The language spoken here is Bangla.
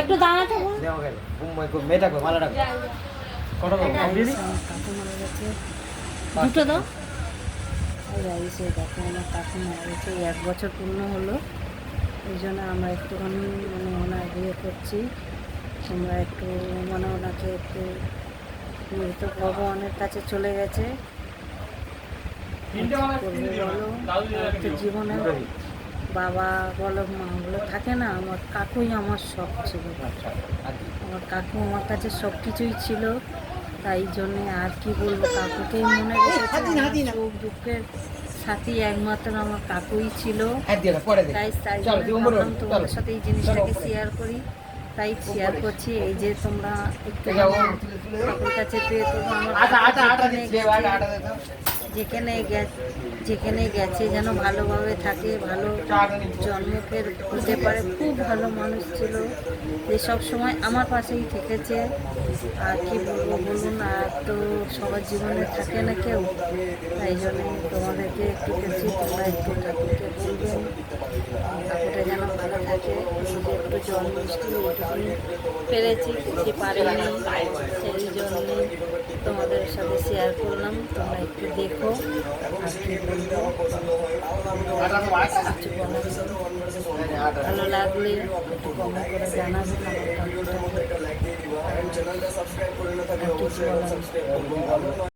একটু দাঁড়াতে বল। মেয়েটা কই মালাটা কত কাকু মারা গেছে, দুটো দাও। এসে দেখো আমার কাকু মারা গেছে, 1 বছর পূর্ণ হলো। এই জন্য আমরা একটুখানি মানে ওনার বিয়ে করছি। তোমরা একটু মানে ওনাকে একটু, তো ভগবানের কাছে চলে গেছে, করবে বলো। তো জীবনে বাবা বলো মা বলো থাকে না, আমার কাকুই আমার সব ছিল। আমার কাকু আমার কাছে সব কিছুই ছিল, তাই জন্যে আর কি বলবো, কাকুকেই মনে রেখেছে। সুখ দুঃখের সাথী একমাত্র আমার কাকুই ছিল। তাই ভাবলাম তোমাদের সাথে এই জিনিসটাকে শেয়ার করি, তাই শেয়ার করছি। এই যে তোমরা একটু কাকুর কাছে পেয়ে তোমরা যেখানে গেছে যেন ভালোভাবে থাকে, ভালো জন্মকের হতে পারে। খুব ভালো মানুষ ছিল, যে সব সময় আমার পাশেই থেকেছে। আর কি বলবো বলুন, আর তো সবার জীবনে থাকে না কেউ, তাই জন্য তোমাদেরকে একটু বলছি, তোমরা একটু ঠাকুরকে বলবেন ঠাকুরটা যেন ভালো থাকে। একটু জল মিষ্টি এইটুকুনি পেরেছি, কিছু পারিনি, সেই জন্যে তোমাদের সাথে শেয়ার করলাম। তোমরা একটু দেখো, আর কি বলবো, ভালো লাগলে একটু কমেন্ট করে জানাবেন আমার কাকুটাকে।